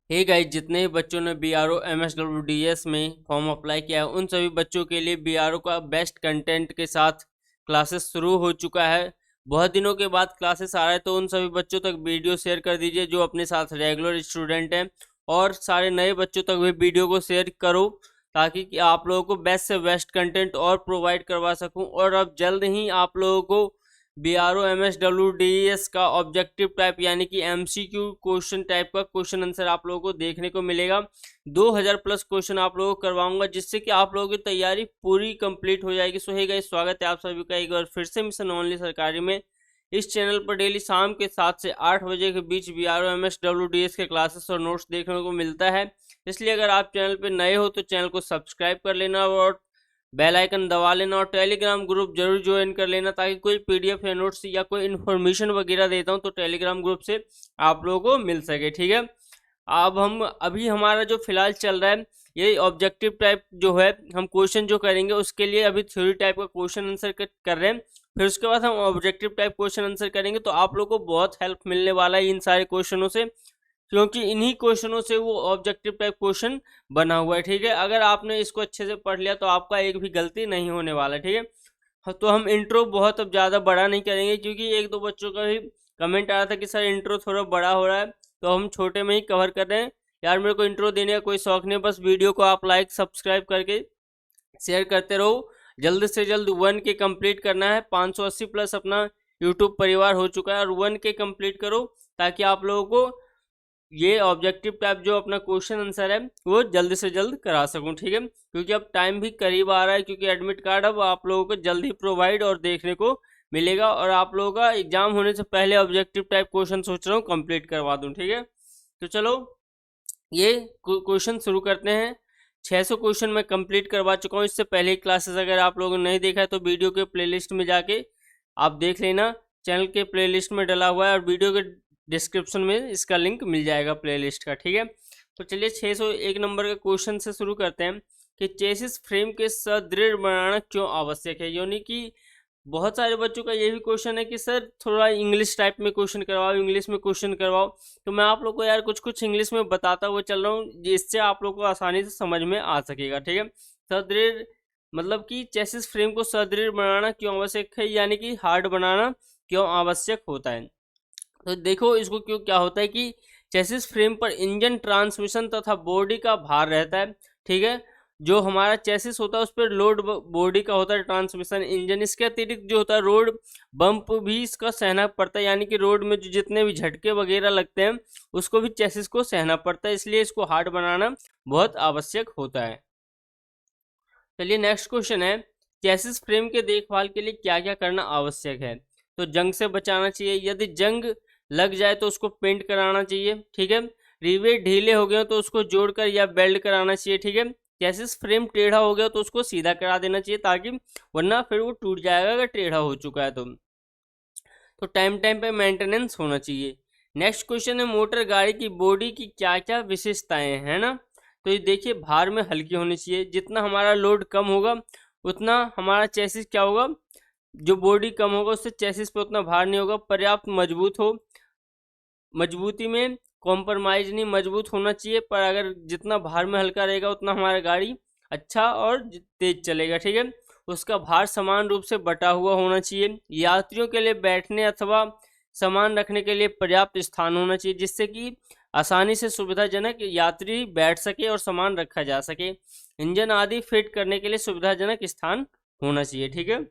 Hey guys, जितने भी बच्चों ने बीआरओ एमएसडब्ल्यूडीएस में फॉर्म अप्लाई किया है उन सभी बच्चों के लिए बीआरओ का बेस्ट कंटेंट के साथ क्लासेस शुरू हो चुका है। बहुत दिनों के बाद क्लासेस आ रहे हैं, तो उन सभी बच्चों तक वीडियो शेयर कर दीजिए जो अपने साथ रेगुलर स्टूडेंट हैं, और सारे नए बच्चों तक भी वीडियो को शेयर करो ताकि कि आप लोगों को बेस्ट से बेस्ट कंटेंट और प्रोवाइड करवा सकूं। और अब जल्द ही आप लोगों को बीआरओ एमएसडब्ल्यूडीएस का ऑब्जेक्टिव टाइप यानी कि एमसीक्यू क्वेश्चन टाइप का क्वेश्चन आंसर आप लोगों को देखने को मिलेगा। 2000 प्लस क्वेश्चन आप लोगों को करवाऊंगा जिससे कि आप लोगों की तैयारी पूरी कंप्लीट हो जाएगी। सो हे गाइस, स्वागत है आप सभी का एक बार फिर से मिशन ओनली सरकारी में। इस चैनल पर डेली शाम के 7 से 8 बजे के बीच बीआरओ एमएसडब्ल्यूडीएस के क्लासेस और नोट्स देखने को मिलता है। इसलिए अगर आप चैनल पर नए हो तो चैनल को सब्सक्राइब कर लेना और बेल आइकन दबा लेना, और टेलीग्राम ग्रुप जरूर ज्वाइन कर लेना ताकि कोई पीडीएफ या नोट्स या कोई इन्फॉर्मेशन वगैरह देता हूं तो टेलीग्राम ग्रुप से आप लोगों को मिल सके। ठीक है, अब हम अभी हमारा जो फिलहाल चल रहा है ये ऑब्जेक्टिव टाइप जो है, हम क्वेश्चन जो करेंगे उसके लिए अभी थ्योरी टाइप का क्वेश्चन आंसर कर रहे हैं। फिर उसके बाद हम ऑब्जेक्टिव टाइप क्वेश्चन आंसर करेंगे, तो आप लोगों को बहुत हेल्प मिलने वाला है इन सारे क्वेश्चनों से, क्योंकि इन्हीं क्वेश्चनों से वो ऑब्जेक्टिव टाइप क्वेश्चन बना हुआ है। ठीक है, अगर आपने इसको अच्छे से पढ़ लिया तो आपका एक भी गलती नहीं होने वाला। ठीक है, तो हम इंट्रो बहुत अब ज़्यादा बड़ा नहीं करेंगे, क्योंकि एक दो बच्चों का भी कमेंट आया था कि सर इंट्रो थोड़ा बड़ा हो रहा है, तो हम छोटे में ही कवर कर रहे हैं। यार मेरे को इंट्रो देने का कोई शौक नहीं, बस वीडियो को आप लाइक सब्सक्राइब करके शेयर करते रहो। जल्द से जल्द 1K कंप्लीट करना है। 580 प्लस अपना यूट्यूब परिवार हो चुका है, और 1K कंप्लीट करो ताकि आप लोगों को ये ऑब्जेक्टिव टाइप जो अपना क्वेश्चन आंसर है वो जल्द से जल्द करा सकूं। ठीक है, क्योंकि अब टाइम भी करीब आ रहा है, क्योंकि एडमिट कार्ड अब आप लोगों को जल्द ही प्रोवाइड और देखने को मिलेगा, और आप लोगों का एग्जाम होने से पहले ऑब्जेक्टिव टाइप क्वेश्चन सोच रहा हूँ कंप्लीट करवा दूं। ठीक है, तो चलो ये क्वेश्चन शुरू करते हैं। 600 क्वेश्चन मैं कंप्लीट करवा चुका हूँ इससे पहले ही क्लासेस। अगर आप लोगों ने नहीं देखा है तो वीडियो के प्लेलिस्ट में जाके आप देख लेना, चैनल के प्लेलिस्ट में डला हुआ है, और वीडियो के डिस्क्रिप्शन में इसका लिंक मिल जाएगा प्लेलिस्ट का। ठीक है, तो चलिए 601 नंबर के क्वेश्चन से शुरू करते हैं कि चेसिस फ्रेम के सुदृढ़ बनाना क्यों आवश्यक है। यानी कि बहुत सारे बच्चों का ये भी क्वेश्चन है कि सर थोड़ा इंग्लिश टाइप में क्वेश्चन करवाओ, इंग्लिश में क्वेश्चन करवाओ। तो मैं आप लोग को यार कुछ कुछ इंग्लिश में बताता हुआ चल रहा हूँ जिससे आप लोग को आसानी से समझ में आ सकेगा। ठीक है, सुदृढ़ मतलब कि चेसिस फ्रेम को सुदृढ़ बनाना क्यों आवश्यक है, यानी कि हार्ड बनाना क्यों आवश्यक होता है। तो देखो इसको क्यों क्या होता है कि चेसिस फ्रेम पर इंजन, ट्रांसमिशन तथा बॉडी का भार रहता है। ठीक है, जो हमारा चेसिस होता है उस पर लोड बॉडी का होता है, ट्रांसमिशन इंजन। इसके अतिरिक्त जो होता है रोड बम्प भी इसका सहना पड़ता है, यानी कि रोड में जो जितने भी झटके वगैरह लगते हैं उसको भी चेसिस को सहना पड़ता है, इसलिए इसको हार्ड बनाना बहुत आवश्यक होता है। चलिए नेक्स्ट क्वेश्चन है, चेसिस फ्रेम के देखभाल के लिए क्या क्या करना आवश्यक है। तो जंग से बचाना चाहिए, यदि जंग लग जाए तो उसको पेंट कराना चाहिए। ठीक है, रिवेट ढीले हो गए तो उसको जोड़कर या बेल्ट कराना चाहिए। ठीक है, चेसिस फ्रेम टेढ़ा हो गया तो उसको सीधा करा देना चाहिए, ताकि वरना फिर वो टूट जाएगा अगर टेढ़ा हो चुका है तो टाइम टाइम पे मेंटेनेंस होना चाहिए। नेक्स्ट क्वेश्चन है, मोटर गाड़ी की बॉडी की क्या क्या विशेषताएं हैं ना। तो ये देखिए, भार में हल्की होनी चाहिए, जितना हमारा लोड कम होगा उतना हमारा चेसिस क्या होगा, जो बॉडी कम होगा उससे चेसिस पे उतना भार नहीं होगा। पर्याप्त मजबूत हो, मजबूती में कॉम्प्रोमाइज नहीं, मजबूत होना चाहिए, पर अगर जितना भार में हल्का रहेगा उतना हमारा गाड़ी अच्छा और तेज चलेगा। ठीक है, उसका भार समान रूप से बटा हुआ होना चाहिए। यात्रियों के लिए बैठने अथवा सामान रखने के लिए पर्याप्त स्थान होना चाहिए, जिससे कि आसानी से सुविधाजनक यात्री बैठ सके और सामान रखा जा सके। इंजन आदि फिट करने के लिए सुविधाजनक स्थान होना चाहिए। ठीक है,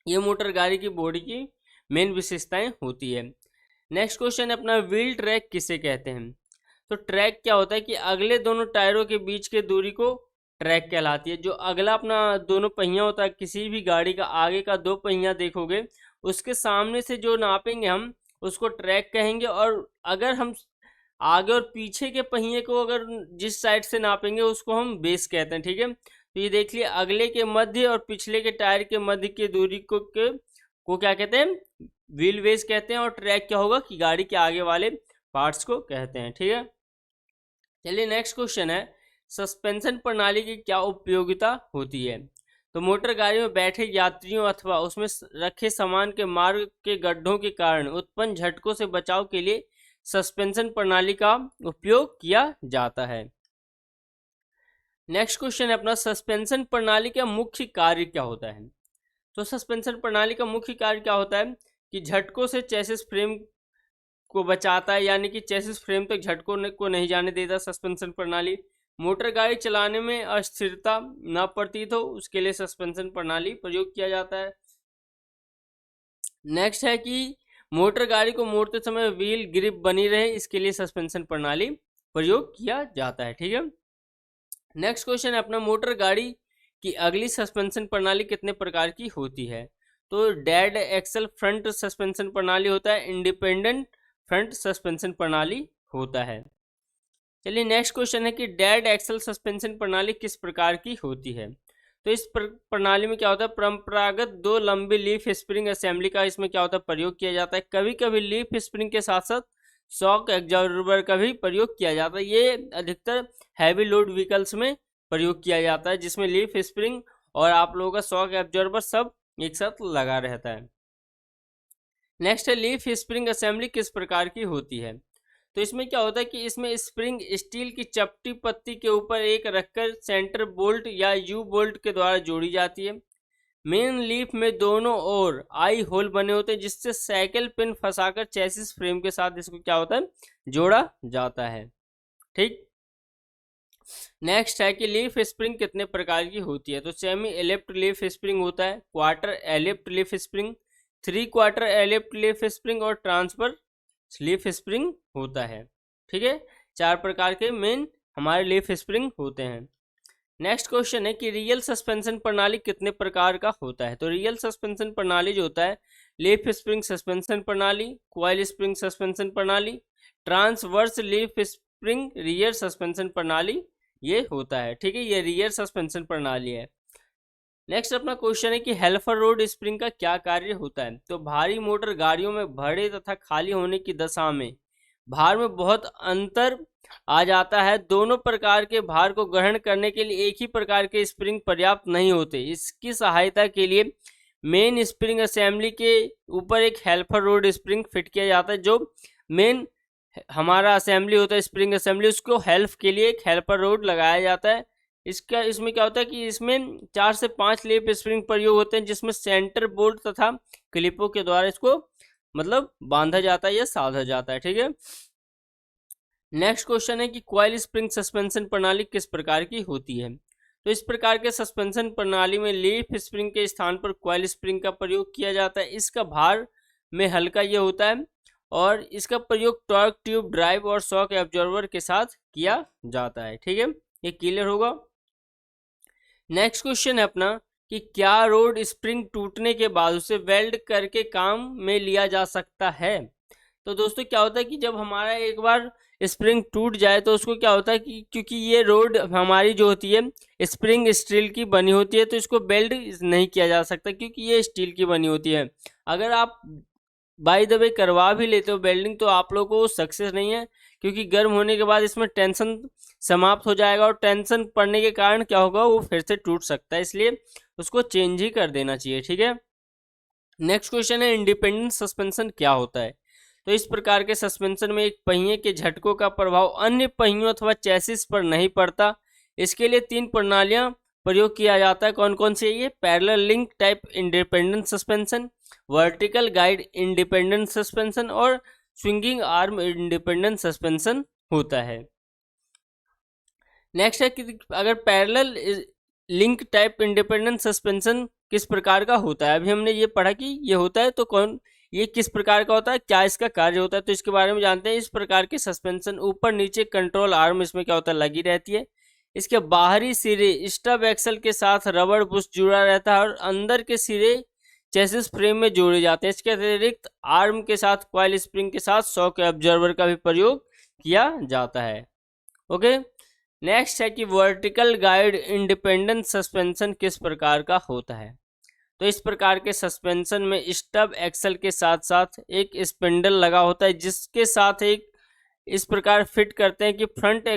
ये मोटर गाड़ी की बॉडी की मेन विशेषताएं होती है। नेक्स्ट क्वेश्चन है अपना, व्हील ट्रैक किसे कहते हैं। तो ट्रैक क्या होता है कि अगले दोनों टायरों के बीच के दूरी को ट्रैक कहलाती है। जो अगला अपना दोनों पहिया होता है, किसी भी गाड़ी का आगे का दो पहिया देखोगे उसके सामने से जो नापेंगे हम उसको ट्रैक कहेंगे, और अगर हम आगे और पीछे के पहिए को अगर जिस साइड से नापेंगे उसको हम बेस कहते हैं। ठीक है, तो ये देख लिए, अगले के मध्य और पिछले के टायर के मध्य की दूरी को क्या कहते हैं, व्हील बेस कहते हैं। और ट्रैक क्या होगा कि गाड़ी के आगे वाले पार्ट्स को कहते हैं। ठीक है, चलिए नेक्स्ट क्वेश्चन है, सस्पेंशन प्रणाली की क्या उपयोगिता होती है। तो मोटर गाड़ी में बैठे यात्रियों अथवा उसमें रखे सामान के मार्ग के गड्ढों के कारण उत्पन्न झटकों से बचाव के लिए सस्पेंशन प्रणाली का उपयोग किया जाता है। नेक्स्ट क्वेश्चन है अपना, सस्पेंशन प्रणाली का मुख्य कार्य क्या होता है। तो सस्पेंशन प्रणाली का मुख्य कार्य क्या होता है कि झटकों से चेसिस फ्रेम को बचाता है, यानी कि चेसिस फ्रेम तक झटकों को नहीं जाने देता सस्पेंशन प्रणाली। मोटर गाड़ी चलाने में अस्थिरता न प्रतीत हो उसके लिए सस्पेंशन प्रणाली प्रयोग किया जाता है। नेक्स्ट है कि मोटर गाड़ी को मोड़ते समय व्हील ग्रिप बनी रहे, इसके लिए सस्पेंशन प्रणाली प्रयोग किया जाता है। ठीक है, नेक्स्ट क्वेश्चन है अपना, मोटर गाड़ी की अगली सस्पेंशन प्रणाली कितने प्रकार की होती है। तो डेड एक्सल फ्रंट सस्पेंशन प्रणाली होता है, इंडिपेंडेंट फ्रंट सस्पेंशन प्रणाली होता है। चलिए नेक्स्ट क्वेश्चन है कि डेड एक्सल सस्पेंशन प्रणाली किस प्रकार की होती है। तो इस प्रणाली में क्या होता है, परंपरागत 2 लंबी लीफ स्प्रिंग असेंबली का इसमें क्या होता है प्रयोग किया जाता है। कभी कभी लीफ स्प्रिंग के साथ साथ शॉक एब्जॉर्बर का भी प्रयोग किया जाता है। ये अधिकतर हैवी लोड व्हीकल्स में प्रयोग किया जाता है, जिसमें लीफ स्प्रिंग और आप लोगों का शॉक एब्जॉर्बर सब एक साथ लगा रहता है। नेक्स्ट है, लीफ स्प्रिंग असेंबली किस प्रकार की होती है। तो इसमें क्या होता है कि इसमें स्प्रिंग स्टील की चपटी पत्ती के ऊपर एक रखकर सेंटर बोल्ट या यू बोल्ट के द्वारा जोड़ी जाती है। मेन लीफ में दोनों ओर आई होल बने होते हैं, जिससे साइकिल पिन फंसाकर चेसिस फ्रेम के साथ इसको क्या होता है जोड़ा जाता है। ठीक, नेक्स्ट है कि लीफ स्प्रिंग कितने प्रकार की होती है। तो सेमी एलिप्ट लीफ स्प्रिंग होता है, quarter elliptic leaf spring, 3 quarter elliptic leaf spring और ट्रांसफर लीफ स्प्रिंग होता है। ठीक है, 4 प्रकार के मेन हमारे लीफ स्प्रिंग होते हैं। नेक्स्ट क्वेश्चन है कि रियल सस्पेंशन प्रणाली कितने प्रकार का होता है। तो रियल सस्पेंशन प्रणाली जो होता है, लीफ स्प्रिंग सस्पेंशन प्रणाली, कॉइल स्प्रिंग सस्पेंशन प्रणाली, transverse leaf spring rear suspension प्रणाली ये होता है। ठीक है, ये रियर सस्पेंशन प्रणाली है। नेक्स्ट अपना क्वेश्चन है कि हेल्पर रोड स्प्रिंग का क्या कार्य होता है। तो भारी मोटर गाड़ियों में भरे तथा खाली होने की दशा में भार में बहुत अंतर आ जाता है। दोनों प्रकार के भार को ग्रहण करने के लिए एक ही प्रकार के स्प्रिंग पर्याप्त नहीं होते। इसकी सहायता के लिए मेन स्प्रिंग असेंबली के ऊपर एक हेल्पर रोड स्प्रिंग फिट किया जाता है। जो मेन हमारा असेंबली होता है स्प्रिंग असेंबली, उसको हेल्प के लिए एक हेल्पर रोड लगाया जाता है। इसमें क्या होता है कि इसमें 4 से 5 लीफ स्प्रिंग प्रयोग होते हैं, जिसमें सेंटर बोल्ट तथा क्लिपों के द्वारा इसको मतलब बांधा जाता है या साधा जाता है। ठीक है, नेक्स्ट क्वेश्चन है कि कॉइल स्प्रिंग सस्पेंशन प्रणाली किस प्रकार की होती है। तो इस प्रकार के सस्पेंशन प्रणाली में लीफ स्प्रिंग के स्थान पर कॉइल स्प्रिंग का प्रयोग किया जाता है। इसका भार में हल्का ये होता है और इसका प्रयोग टॉर्क ट्यूब ड्राइव और शॉक एब्जॉर्बर के साथ किया जाता है। ठीक है, ये क्लियर होगा। नेक्स्ट क्वेश्चन है अपना कि क्या रोड स्प्रिंग टूटने के बाद उसे वेल्ड करके काम में लिया जा सकता है। तो दोस्तों क्या होता है कि जब हमारा एक बार स्प्रिंग टूट जाए तो उसको क्या होता है कि क्योंकि ये रोड हमारी जो होती है स्प्रिंग स्टील की बनी होती है, तो इसको वेल्ड नहीं किया जा सकता क्योंकि ये स्टील की बनी होती है। अगर आप बाय द वे करवा भी लेते हो वेल्डिंग तो आप लोगों को सक्सेस नहीं है, क्योंकि गर्म होने के बाद इसमें टेंशन समाप्त हो जाएगा और टेंशन पड़ने के कारण क्या होगा वो फिर से टूट सकता है, इसलिए उसको चेंज ही कर देना चाहिए। ठीक है, नेक्स्ट क्वेश्चन है इंडिपेंडेंट सस्पेंशन क्या होता है। तो इस प्रकार के सस्पेंशन में एक पहिए के झटकों का प्रभाव अन्य पहियों अथवा चेसिस पर नहीं पड़ता। इसके लिए 3 प्रणालियां प्रयोग किया जाता है। कौन कौन सी है ये, parallel link type independent suspension, vertical guide independent suspension और स्विंगिंग आर्म इंडिपेंडेंट सस्पेंशन होता है। नेक्स्ट है कि अगर parallel link type independent suspension किस प्रकार का होता है। अभी हमने ये पढ़ा कि ये होता है, तो कौन ये किस प्रकार का होता है, क्या इसका कार्य होता है, तो इसके बारे में जानते हैं। इस प्रकार के सस्पेंशन ऊपर नीचे कंट्रोल आर्म इसमें क्या होता है लगी रहती है। इसके बाहरी सिरे स्टब एक्सल के साथ रबड़ बुश जुड़ा रहता है और अंदर के सिरे चेसिस फ्रेम में जोड़े जाते हैं। इसके अतिरिक्त आर्म के साथ कॉइल स्प्रिंग के साथ शॉक एब्जॉर्बर का भी प्रयोग किया जाता है। ओके, नेक्स्ट है कि वर्टिकल गाइड इंडिपेंडेंट सस्पेंशन किस प्रकार का होता है। तो इस प्रकार के सस्पेंशन में स्टब एक्सल के साथ साथ एक स्पिंडल लगा होता है, जिसके साथ एक इस प्रकार फिट करते हैं कि फ्रंट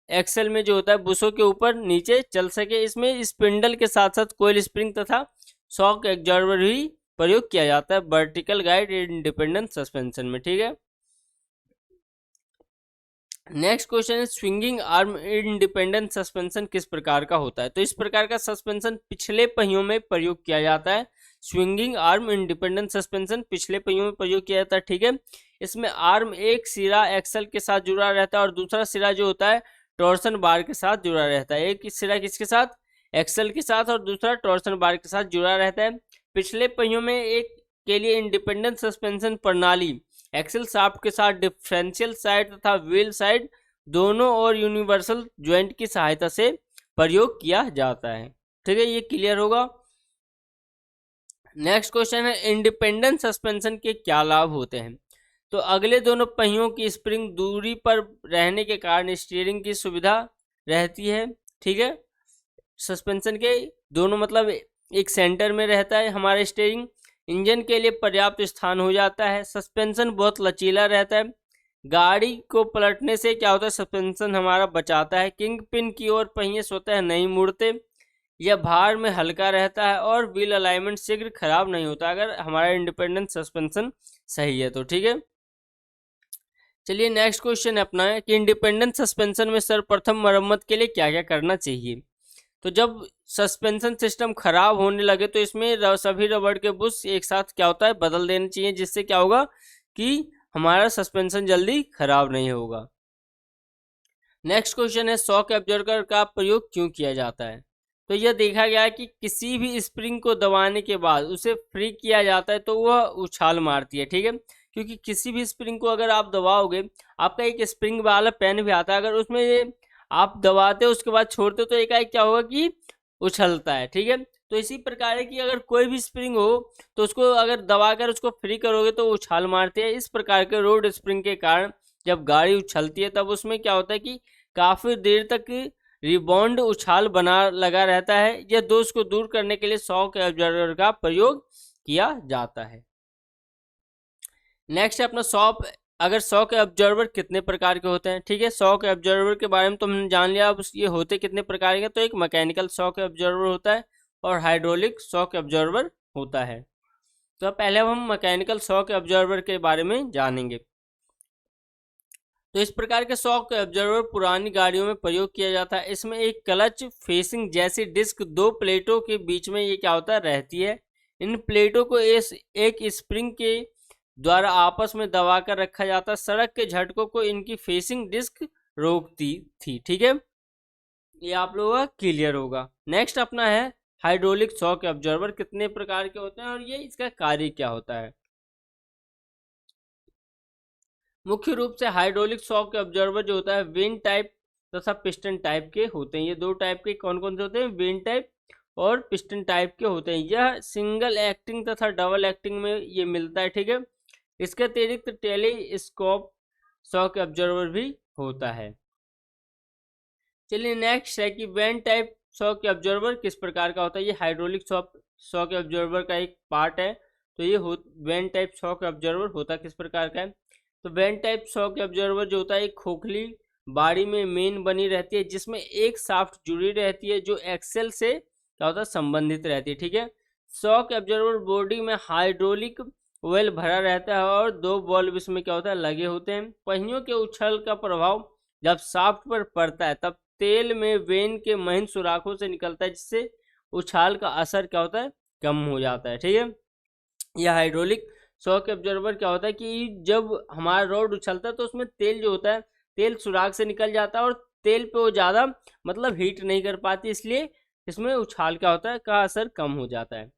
एक्सल में जो होता है बुशों के ऊपर नीचे चल सके। इसमें स्पिंडल के साथ साथ कॉइल स्प्रिंग तथा शॉक एब्जॉर्बर भी प्रयोग किया जाता है वर्टिकल गाइड इंडिपेंडेंट सस्पेंशन में। ठीक है, नेक्स्ट क्वेश्चन है स्विंगिंग आर्म इंडिपेंडेंट सस्पेंशन किस प्रकार का होता है। तो इस प्रकार का सस्पेंशन पिछले पहियों में प्रयोग किया जाता है। स्विंगिंग आर्म इंडिपेंडेंट सस्पेंशन पिछले पहियों में प्रयोग किया जाता है, ठीक है। इसमें आर्म एक सिरा एक्सल के साथ जुड़ा रहता है और दूसरा सिरा जो होता है टॉर्सन बार के साथ जुड़ा रहता है। एक सिरा किसके साथ, एक्सल के साथ, और दूसरा टॉर्सन बार के साथ जुड़ा रहता है। पिछले पहियों में एक के लिए इंडिपेंडेंट सस्पेंशन प्रणाली एक्सल शाफ्ट के साथ डिफरेंशियल साइड तथा व्हील साइड दोनों और यूनिवर्सल ज्वाइंट की सहायता से प्रयोग किया जाता है, ठीक है। ये क्लियर होगा। नेक्स्ट क्वेश्चन है इंडिपेंडेंट सस्पेंशन के क्या लाभ होते हैं। तो अगले दोनों पहियों की स्प्रिंग दूरी पर रहने के कारण स्टीयरिंग की सुविधा रहती है, ठीक है। सस्पेंशन के दोनों मतलब एक सेंटर में रहता है हमारा स्टीयरिंग। इंजन के लिए पर्याप्त स्थान हो जाता है। सस्पेंशन बहुत लचीला रहता है। गाड़ी को पलटने से क्या होता है, सस्पेंशन हमारा बचाता है। किंग पिन की ओर पहिए स्वतः नहीं मुड़ते। यह भार में हल्का रहता है और व्हील अलाइनमेंट शीघ्र खराब नहीं होता अगर हमारा इंडिपेंडेंट सस्पेंशन सही है तो, ठीक है। चलिए नेक्स्ट क्वेश्चन अपना है कि इंडिपेंडेंट सस्पेंशन में सर्वप्रथम मरम्मत के लिए क्या क्या करना चाहिए। तो जब सस्पेंशन सिस्टम खराब होने लगे तो इसमें सभी रबड़ के बुश एक साथ क्या होता है बदल देने चाहिए, जिससे क्या होगा कि हमारा सस्पेंशन जल्दी खराब नहीं होगा। नेक्स्ट क्वेश्चन है शॉक एब्जॉर्बर का प्रयोग क्यों किया जाता है। तो यह देखा गया है कि किसी भी स्प्रिंग को दबाने के बाद उसे फ्री किया जाता है तो वह उछाल मारती है, ठीक है। क्योंकि किसी भी स्प्रिंग को अगर आप दबाओगे, आपका एक स्प्रिंग वाला पेन भी आता है, अगर उसमें आप दबाते हो उसके बाद छोड़ते हो तो एकाएक क्या होगा कि उछलता है, ठीक है। तो इसी प्रकार है कि अगर कोई भी स्प्रिंग हो तो उसको अगर दबाकर उसको फ्री करोगे तो उछाल मारते हैं। इस प्रकार के रोड स्प्रिंग के कारण जब गाड़ी उछलती है तब उसमें क्या होता है कि काफी देर तक रिबाउंड उछाल बना लगा रहता है। यह दोष को दूर करने के लिए शॉक एब्जॉर्बर का प्रयोग किया जाता है। नेक्स्ट है अपना शॉक एब्जॉर्बर कितने प्रकार के होते हैं, ठीक है। शॉक एब्जॉर्बर के बारे में तो हमने जान लिया। अब ये होते कितने प्रकार के, तो एक मैकेनिकल शॉक एब्जॉर्बर होता है और हाइड्रोलिक शॉक एब्जॉर्बर होता है। तो पहले हम मैकेनिकल शॉक एब्जॉर्बर के बारे में जानेंगे। तो इस प्रकार के शॉक एब्जॉर्बर पुरानी गाड़ियों में प्रयोग किया जाता है। इसमें एक क्लच फेसिंग जैसी डिस्क दो प्लेटों के बीच में ये क्या होता है रहती है। इन प्लेटों को एक स्प्रिंग के द्वारा आपस में दबाकर रखा जाता है। सड़क के झटकों को इनकी फेसिंग डिस्क रोकती थी, ठीक है। ये आप लोगों का क्लियर होगा। नेक्स्ट अपना है हाइड्रोलिक शॉक एब्जॉर्बर कितने प्रकार के होते हैं और ये इसका कार्य क्या होता है। मुख्य रूप से हाइड्रोलिक शॉक एब्जॉर्बर जो होता है वेन टाइप तथा पिस्टन टाइप के होते हैं। ये दो टाइप के कौन कौन से होते हैं, वेन टाइप और पिस्टन टाइप के होते हैं। यह सिंगल एक्टिंग तथा डबल एक्टिंग में ये मिलता है, ठीक है। इसके अतिरिक्त टेलीस्कोप शॉक एब्जॉर्बर भी होता है। चलिए नेक्स्ट है कि वेन टाइप शॉक एब्जॉर्बर किस प्रकार का होता है। ये हाइड्रोलिक शॉक एब्जॉर्बर का एक पार्ट है। तो ये वेन टाइप शॉक एब्जॉर्बर होता किस प्रकार का है। तो वेन टाइप शॉक एब्जॉर्बर जो होता है एक खोखली बाड़ी में मेन बनी रहती है जिसमें एक शाफ्ट जुड़ी रहती है जो एक्सेल से क्या होता है संबंधित रहती है, ठीक है। शॉक एब्जॉर्बर बॉडी में हाइड्रोलिक ऑयल भरा रहता है और दो बल्ब इसमें क्या होता है लगे होते हैं। पहियों के उछल का प्रभाव जब शाफ्ट पर पड़ता है तब तेल में वेन के महीन सुराखों से निकलता है जिससे उछाल का असर क्या होता है कम हो जाता है, ठीक है। यह हाइड्रोलिक शॉक एब्जॉर्बर क्या होता है कि जब हमारा रोड उछलता है तो उसमें तेल जो होता है तेल सुराख से निकल जाता है और तेल पे वो ज़्यादा मतलब हीट नहीं कर पाती, इसलिए इसमें उछाल क्या होता है का असर कम हो जाता है।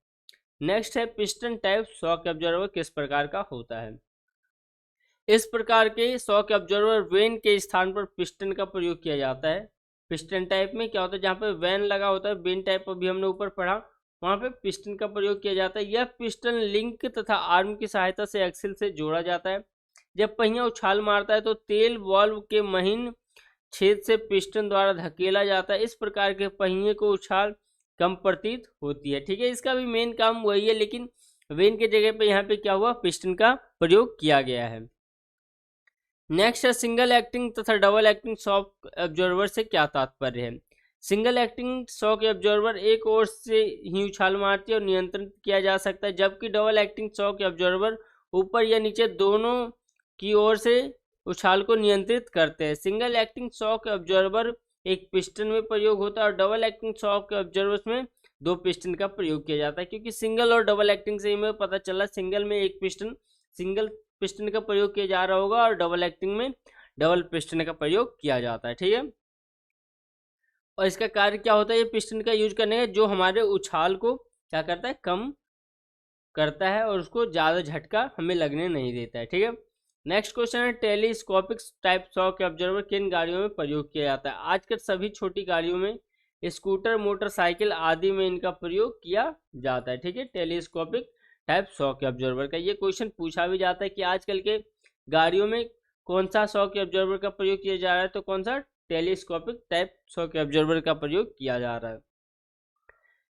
नेक्स्ट है पिस्टन टाइप शॉक एब्जॉर्बर किस प्रकार का होता है। इस प्रकार के शॉक एब्जॉर्बर वेन के स्थान पर पिस्टन का प्रयोग किया जाता है। पिस्टन टाइप में क्या होता है जहाँ पे वेन लगा होता है, वेन टाइप अभी हमने ऊपर पढ़ा, वहाँ पे पिस्टन का प्रयोग किया जाता है। यह पिस्टन लिंक तथा आर्म की सहायता से एक्सिल से जोड़ा जाता है। जब पहिया उछाल मारता है तो तेल वाल्व के महीन छेद से पिस्टन द्वारा धकेला जाता है। इस प्रकार के पहिए को उछाल कम प्रतीत होती है, ठीक है। इसका भी मेन काम वही है लेकिन वेन के जगह पे यहाँ पे क्या हुआ पिस्टन का प्रयोग किया गया है। नेक्स्ट है सिंगल एक्टिंग तथा डबल एक्टिंग शॉक एब्जॉर्बर से क्या तात्पर्य है। सिंगल एक्टिंग शॉक एब्जॉर्बर एक ओर से ही उछाल मारती है और नियंत्रित किया जा सकता है, जबकि डबल एक्टिंग शॉक एब्जॉर्बर ऊपर या नीचे दोनों की ओर से उछाल को नियंत्रित करते हैं। सिंगल एक्टिंग शॉक ऑब्जर्वर एक पिस्टन में प्रयोग होता है और डबल एक्टिंग शॉक ऑब्जर्वर्स में 2 पिस्टन का प्रयोग किया जाता है। क्योंकि सिंगल और डबल एक्टिंग से हमें पता चला सिंगल में सिंगल पिस्टन का प्रयोग किया जा रहा होगा और डबल एक्टिंग में डबल पिस्टन का प्रयोग किया जाता है। ठीक है, और इसका कार्य क्या होता है, ये पिस्टन का यूज करने का जो हमारे उछाल को क्या करता है, कम करता है और उसको ज़्यादा झटका हमें लगने नहीं देता है। ठीक है, नेक्स्ट क्वेश्चन है टेलीस्कोपिक टाइप शॉक ऑब्जर्वर किन गाड़ियों में प्रयोग किया जाता है। आजकल सभी छोटी गाड़ियों में, स्कूटर, मोटरसाइकिल आदि में इनका प्रयोग किया जाता है। ठीक है, टेलीस्कोपिक टाइप शॉक ऑब्जर्वर का ये क्वेश्चन पूछा भी जाता है कि आजकल के गाड़ियों में कौन सा शॉक ऑब्जर्वर का प्रयोग किया जा रहा है, तो कौन सा, टेलीस्कोपिक टाइप शॉक ऑब्जर्वर का प्रयोग किया जा रहा है।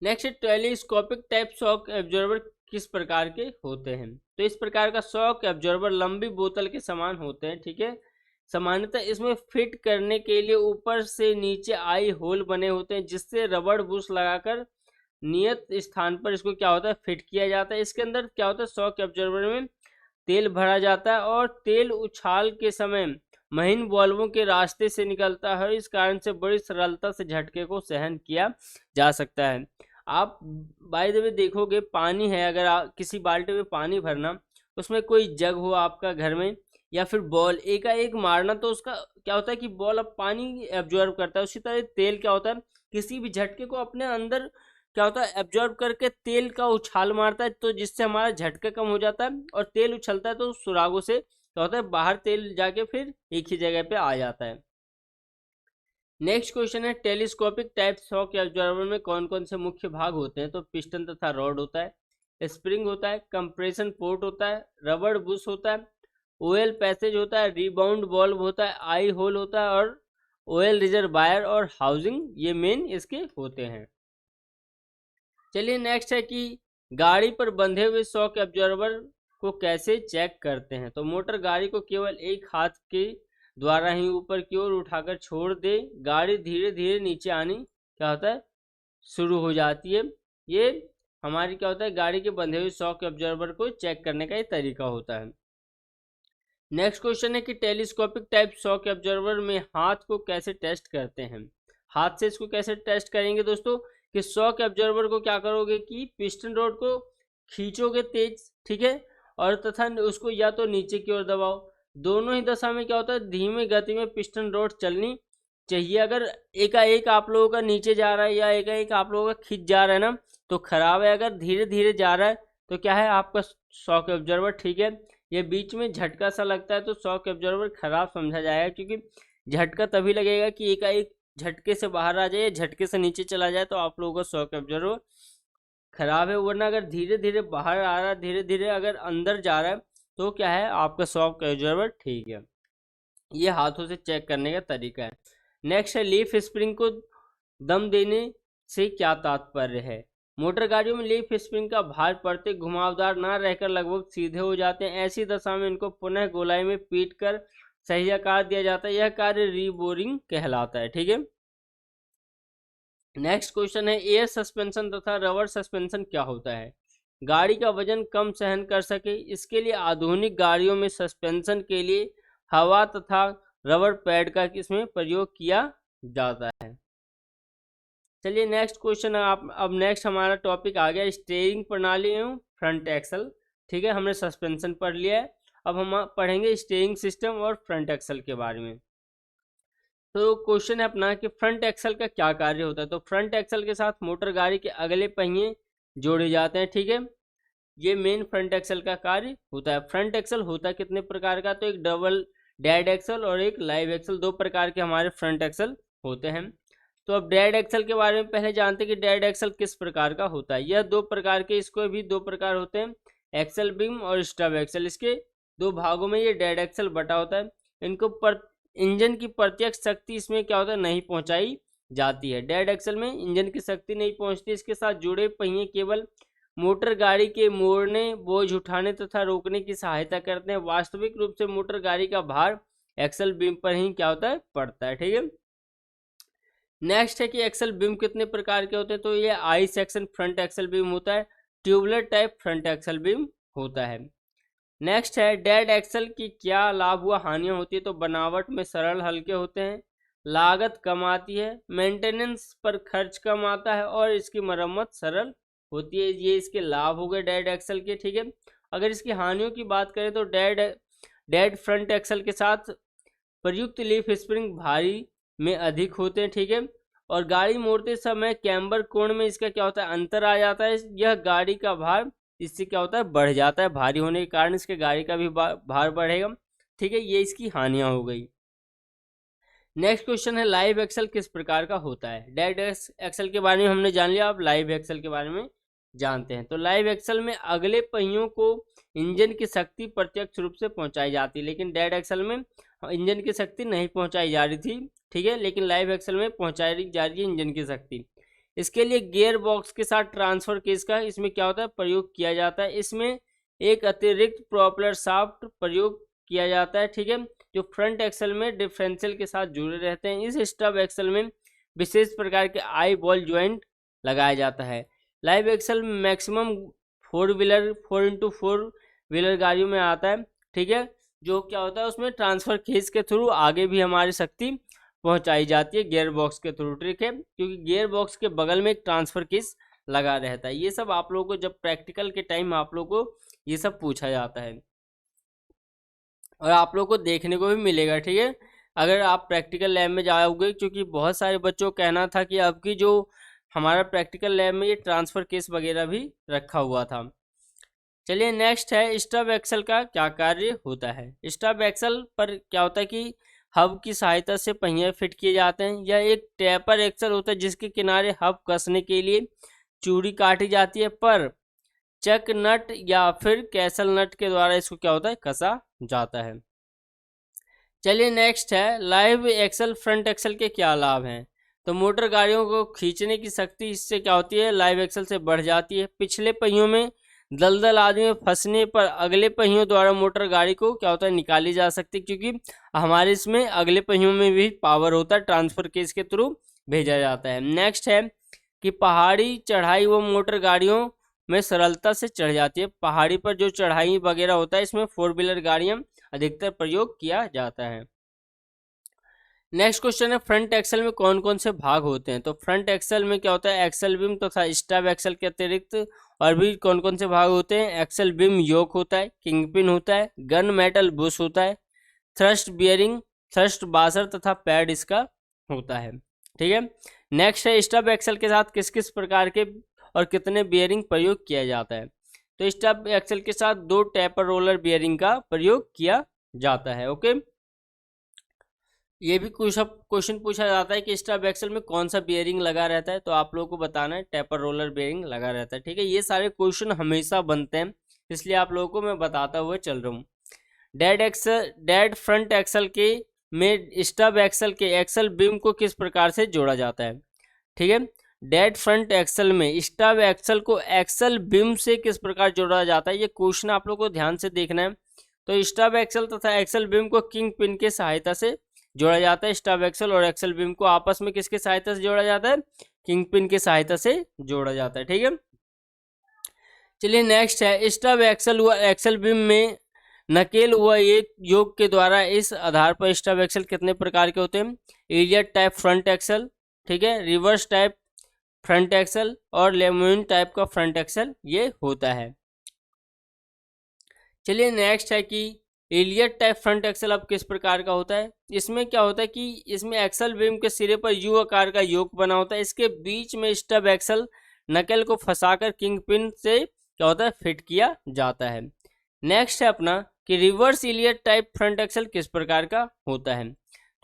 Next, telescopic type shock observer किस प्रकार के होते हैं, तो इस प्रकार का शॉक ऑब्जर्वर लंबी बोतल के समान होते हैं। ठीक है, सामान्यतः इसमें फिट करने के लिए ऊपर से नीचे आई होल बने होते हैं जिससे रबड़ बुश लगाकर नियत स्थान पर इसको क्या होता है, फिट किया जाता है। इसके अंदर क्या होता है, शॉक ऑब्जर्वर में तेल भरा जाता है और तेल उछाल के समय महीन वाल्वों के रास्ते से निकलता है। इस कारण से बड़ी सरलता से झटके को सहन किया जा सकता है। आप बाय द वे देखोगे, पानी है, अगर आप किसी बाल्टी में पानी भरना, उसमें कोई जग हो आपका घर में या फिर बॉल एकाएक मारना, तो उसका क्या होता है कि बॉल अब पानी एब्जॉर्ब करता है। उसी तरह तेल क्या होता है, किसी भी झटके को अपने अंदर क्या होता है, एब्जॉर्ब करके तेल का उछाल मारता है, तो जिससे हमारा झटका कम हो जाता है और तेल उछलता है तो सुरागों से क्या होता है, बाहर तेल जाके फिर एक ही जगह पे आ जाता है। नेक्स्ट क्वेश्चन है टेलीस्कोपिक टाइप शॉक ऑब्जर्वर में कौन कौन से मुख्य भाग होते हैं, तो पिस्टन तथा रॉड होता है, स्प्रिंग होता है, कंप्रेशन पोर्ट होता है, रबड़ बुश होता है, ओएल पैसेज होता है, रिबाउंड वाल्व होता है, आई होल होता है और ओएल रिजर्वायर और हाउसिंग, ये मेन इसके होते हैं। चलिए नेक्स्ट है कि गाड़ी पर बंधे हुए शॉक ऑब्जर्वर को कैसे चेक करते हैं, तो मोटर गाड़ी को केवल एक हाथ के द्वारा ही ऊपर की ओर उठाकर छोड़ दे, गाड़ी धीरे धीरे नीचे आनी क्या होता है, शुरू हो जाती है। ये हमारी क्या होता है, गाड़ी के बंधे हुए शॉक ऑब्जर्वर को चेक करने का ये तरीका होता है। नेक्स्ट क्वेश्चन है कि टेलीस्कोपिक टाइप शॉक ऑब्जर्वर में हाथ को कैसे टेस्ट करते हैं। हाथ से इसको कैसे टेस्ट करेंगे दोस्तों, कि शॉक ऑब्जर्वर को क्या करोगे कि पिस्टन रोड को खींचोगे तेज, ठीक है, और तथा उसको या तो नीचे की ओर दबाओ। दोनों ही दशा में क्या होता है, धीमी गति में पिस्टन रोड चलनी चाहिए। अगर एकाएक आप लोगों का नीचे जा रहा है या एकाएक आप लोगों का खींच जा रहा है ना, तो खराब है। अगर धीरे धीरे जा रहा है तो क्या है, आपका शॉक ऑब्जर्वर ठीक है। ये बीच में झटका सा लगता है तो शॉक ऑब्जर्वर खराब समझा जाएगा, क्योंकि झटका तभी लगेगा कि एकाएक झटके से बाहर आ जाए, झटके से नीचे चला जाए, तो आप लोगों का शॉक ऑब्जर्वर खराब है। वरना अगर धीरे धीरे बाहर आ रहा है, धीरे धीरे अगर अंदर जा रहा है, तो क्या है, आपका शॉक ऑब्जर्वर ठीक है। ये हाथों से चेक करने का तरीका है। नेक्स्ट है लीफ स्प्रिंग को दम देने से क्या तात्पर्य है। मोटर गाड़ियों में लीफ स्प्रिंग का भार पड़ते घुमावदार ना रहकर लगभग सीधे हो जाते हैं। ऐसी दशा में इनको पुनः गोलाई में पीट कर सही आकार दिया जाता है। यह कार्य रीबोरिंग कहलाता है। ठीक है, नेक्स्ट क्वेश्चन है एयर सस्पेंशन तथा रबर सस्पेंशन क्या होता है। गाड़ी का वजन कम सहन कर सके, इसके लिए आधुनिक गाड़ियों में सस्पेंशन के लिए हवा तथा रबर पैड का इसमें प्रयोग किया जाता है। चलिए नेक्स्ट क्वेश्चन, अब नेक्स्ट हमारा टॉपिक आ गया स्टीयरिंग प्रणाली एवं फ्रंट एक्सल। ठीक है, हमने सस्पेंशन पढ़ लिया है, अब हम पढ़ेंगे स्टीयरिंग सिस्टम और फ्रंट एक्सल के बारे में। तो क्वेश्चन है अपना कि फ्रंट एक्सल का क्या कार्य होता है। तो फ्रंट एक्सल के साथ मोटर गाड़ी के अगले पहिए जोड़े जाते हैं। ठीक है, ये मेन फ्रंट एक्सल का कार्य होता है। फ्रंट एक्सल होता है कितने प्रकार का, तो एक डबल डेड एक्सल और एक लाइव एक्सल, 2 प्रकार के हमारे फ्रंट एक्सल होते हैं। तो अब डेड एक्सल के बारे में पहले जानते हैं कि डेड एक्सल किस प्रकार का होता है। यह 2 प्रकार के, इसको भी 2 प्रकार होते हैं, एक्सल बीम और स्टब एक्सल। इसके 2 भागों में ये डेड एक्सल बटा होता है। इनको इंजन की प्रत्यक्ष शक्ति इसमें क्या होता है, नहीं पहुंचाई जाती है। डेड एक्सल में इंजन की शक्ति नहीं पहुंचती। इसके साथ जुड़े पहिए केवल मोटर गाड़ी के मोड़ने, बोझ उठाने तथा रोकने की सहायता करते हैं। वास्तविक रूप से मोटर गाड़ी का भार एक्सल बीम पर ही क्या होता है, पड़ता है। ठीक है, नेक्स्ट है कि एक्सल बीम कितने प्रकार के होते हैं। तो ये I section front axle beam होता है, tubular type front axle beam होता है। नेक्स्ट है डेड एक्सल की क्या लाभ हुआ हानियां होती है, तो बनावट में सरल हल्के होते हैं, लागत कम आती है, मेंटेनेंस पर खर्च कम आता है और इसकी मरम्मत सरल होती है। ये इसके लाभ हो गए डेड एक्सल के, ठीक है। अगर इसकी हानियों की बात करें तो डेड फ्रंट एक्सल के साथ प्रयुक्त लीफ स्प्रिंग भारी में अधिक होते हैं, ठीक है। और गाड़ी मोड़ते समय कैम्बर कोण में इसका क्या होता है, अंतर आ जाता है। यह गाड़ी का भार इससे क्या होता है, बढ़ जाता है, भारी होने के कारण इसके गाड़ी का भी भार बढ़ेगा, ठीक है। ये इसकी हानियां हो गई। नेक्स्ट क्वेश्चन है लाइव एक्सल किस प्रकार का होता है। डेड एक्सल के बारे में हमने जान लिया, अब लाइव एक्सल के बारे में जानते हैं। तो लाइव एक्सल में अगले पहियों को इंजन की शक्ति प्रत्यक्ष रूप से पहुंचाई जाती है, लेकिन डेड एक्सल में इंजन की शक्ति नहीं पहुंचाई जा रही थी, ठीक है, लेकिन लाइव एक्सल में पहुंचाई जा रही है इंजन की शक्ति। इसके लिए गियर बॉक्स के साथ ट्रांसफर केस का इसमें क्या होता है, प्रयोग किया जाता है। इसमें एक अतिरिक्त प्रोपेलर शाफ्ट प्रयोग किया जाता है, ठीक है, जो फ्रंट एक्सल में डिफरेंशियल के साथ जुड़े रहते हैं। इस स्टब एक्सल में विशेष प्रकार के आई बॉल ज्वाइंट लगाया जाता है। Live axle maximum 4x4 wheeler गाड़ियों में आता है, ठीक है, जो क्या होता है उसमें ट्रांसफर केस के थ्रू आगे भी हमारी शक्ति पहुंचाई जाती है गियर बॉक्स के थ्रू, ठीक है, क्योंकि गियर बॉक्स के बगल में एक ट्रांसफर केस लगा रहता है। ये सब आप लोगों को जब प्रैक्टिकल के टाइम आप लोगों को ये सब पूछा जाता है और आप लोग को देखने को भी मिलेगा, ठीक है, अगर आप प्रैक्टिकल लैब में जाओगे, क्योंकि बहुत सारे बच्चों का कहना था कि अब की जो हमारा प्रैक्टिकल लैब में ये ट्रांसफर केस वगैरह भी रखा हुआ था। चलिए नेक्स्ट है स्टब एक्सल का क्या कार्य होता है। स्टब एक्सल पर क्या होता है कि हब की सहायता से पहिए फिट किए जाते हैं। यह एक टैपर एक्सल होता है जिसके किनारे हब कसने के लिए चूड़ी काटी जाती है, पर चक नट या फिर कैसल नट के द्वारा इसको क्या होता है, कसा जाता है। चलिए नेक्स्ट है लाइव एक्सल फ्रंट एक्सल के क्या लाभ हैं। तो मोटर गाड़ियों को खींचने की शक्ति इससे क्या होती है, लाइव एक्सल से बढ़ जाती है। पिछले पहियों में दलदल आदि में फंसने पर अगले पहियों द्वारा मोटर गाड़ी को क्या होता है, निकाली जा सकती है, क्योंकि हमारे इसमें अगले पहियों में भी पावर होता है, ट्रांसफर केस के थ्रू भेजा जाता है। नेक्स्ट है कि पहाड़ी चढ़ाई व मोटर गाड़ियों में सरलता से चढ़ जाती है। पहाड़ी पर जो चढ़ाई वगैरह होता है इसमें 4 व्हीलर गाड़ियां अधिकतर प्रयोग किया जाता है। नेक्स्ट क्वेश्चन है फ्रंट एक्सल में कौन कौन से भाग होते हैं। तो फ्रंट एक्सल में क्या होता है, एक्सल बीम तथा स्टब एक्सल के अतिरिक्त और भी कौन कौन से भाग होते हैं। एक्सल बीम योक होता है, किंगपिन होता है, गन मेटल बुश होता है, थ्रस्ट बियरिंग, थ्रस्ट बासर तथा पैड इसका होता है, ठीक है। नेक्स्ट है स्टब एक्सल के साथ किस किस प्रकार के और कितने बियरिंग प्रयोग किया जाता है। तो स्टब एक्सल के साथ 2 टैपर रोलर बियरिंग का प्रयोग किया जाता है, ओके। ये भी कुछ क्वेश्चन पूछा जाता है कि स्टब एक्सल में कौन सा बियरिंग लगा रहता है, तो आप लोगों को बताना है टैपर रोलर बियरिंग लगा रहता है, ठीक है। ये सारे क्वेश्चन हमेशा बनते हैं, इसलिए आप लोगों को मैं बताता हुआ चल रहा हूँ। डेड फ्रंट एक्सल के में स्टब एक्सल के एक्सल बीम को किस प्रकार से जोड़ा जाता है, ठीक है। डेड फ्रंट एक्सल में स्टब एक्सल को एक्सल बीम से किस प्रकार जोड़ा जाता है, ये क्वेश्चन आप लोग को ध्यान से देखना है। तो स्टब एक्सल तथा एक्सल बीम को किंग पिन के सहायता से जोड़ा जाता है। स्टब एक्सल और एक्सल बीम को आपस में किसके सहायता से जोड़ा जाता है, किंग पिन के सहायता से जोड़ा जाता है, ठीक है। चलिए नेक्स्ट है स्टब एक्सल व एक्सल बीम में नकेल व एक योग के द्वारा इस आधार पर स्टब एक्सल कितने प्रकार के होते हैं। इलियट टाइप फ्रंट एक्सल, ठीक है, रिवर्स टाइप फ्रंट एक्सल और लेमोइन टाइप का फ्रंट एक्सल ये होता है। चलिए नेक्स्ट है कि इलियट टाइप फ्रंट एक्सल अब किस प्रकार का होता है। इसमें क्या होता है कि इसमें एक्सल बीम के सिरे पर यू आकार का योक बना होता है, इसके बीच में स्टब एक्सल नकेल को फंसाकर किंग पिन से क्या होता है, फिट किया जाता है। नेक्स्ट है अपना कि reverse Elliott type front axle किस प्रकार का होता है।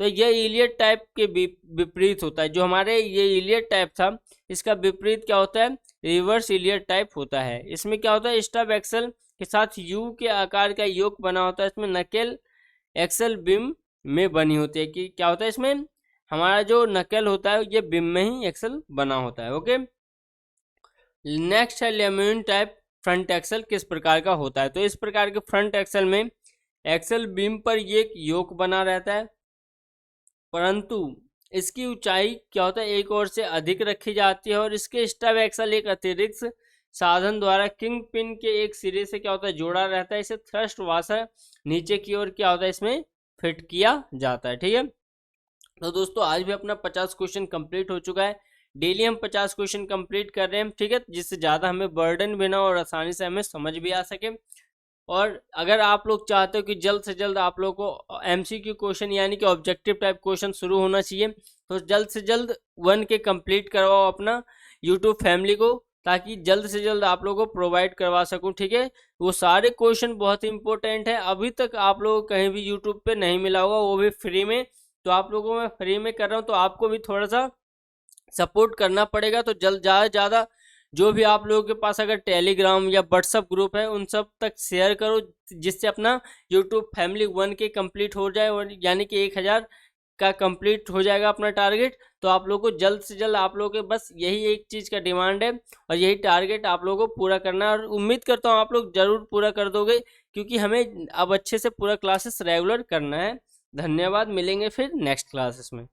तो ये इलियट टाइप के विपरीत होता है। जो हमारे ये इलियट टाइप था इसका विपरीत क्या होता है, रिवर्स इलियट टाइप होता है। इसमें क्या होता है, स्टब एक्सल के साथ यू के आकार का योक बना होता है, इसमें नकेल एक्सल बीम में बनी होती है। कि क्या होता है, इसमें हमारा जो नकेल होता है ये बीम में ही एक्सल बना होता है, ओके। नेक्स्ट है लेमोइन टाइप फ्रंट एक्सल किस प्रकार का होता है। तो इस प्रकार के फ्रंट एक्सल में एक्सल बीम पर ये योक बना रहता है, परंतु इसकी ऊंचाई क्या होता है, एक ओर से अधिक रखी जाती है और इसके स्टब एक्सल एक अतिरिक्त साधन द्वारा किंग पिन के एक सिरे से क्या होता है जोड़ा रहता है, इसे थ्रस्ट वाशर नीचे की ओर क्या होता है इसमें फिट किया जाता है। ठीक है, तो दोस्तों आज भी अपना 50 क्वेश्चन कंप्लीट हो चुका है। डेली हम 50 क्वेश्चन कंप्लीट कर रहे हैं, ठीक है, जिससे ज़्यादा हमें बर्डन भी ना और आसानी से हमें समझ भी आ सके। और अगर आप लोग चाहते हो कि जल्द से जल्द आप लोग को एमसीक्यू क्वेश्चन यानी कि ऑब्जेक्टिव टाइप क्वेश्चन शुरू होना चाहिए, तो जल्द से जल्द 1 के कंप्लीट करवाओ अपना यूट्यूब फैमिली को, ताकि जल्द से जल्द आप लोगों को प्रोवाइड करवा सकूं। ठीक है, वो सारे क्वेश्चन बहुत ही इंपॉर्टेंट है, अभी तक आप लोगों को कहीं भी यूट्यूब पे नहीं मिला होगा, वो भी फ्री में। तो आप लोगों को मैं फ्री में कर रहा हूँ, तो आपको भी थोड़ा सा सपोर्ट करना पड़ेगा। तो जल्द ज़्यादा से ज़्यादा जो भी आप लोगों के पास अगर टेलीग्राम या व्हाट्सअप ग्रुप है उन सब तक शेयर करो, जिससे अपना यूट्यूब फैमिली 1 के कंप्लीट हो जाए, और यानी कि 1000 का कंप्लीट हो जाएगा अपना टारगेट। तो आप लोगों को जल्द से जल्द आप लोगों के बस यही एक चीज़ का डिमांड है, और यही टारगेट आप लोगों को पूरा करना है, और उम्मीद करता हूँ आप लोग ज़रूर पूरा कर दोगे, क्योंकि हमें अब अच्छे से पूरा क्लासेस रेगुलर करना है। धन्यवाद, मिलेंगे फिर नेक्स्ट क्लासेस में।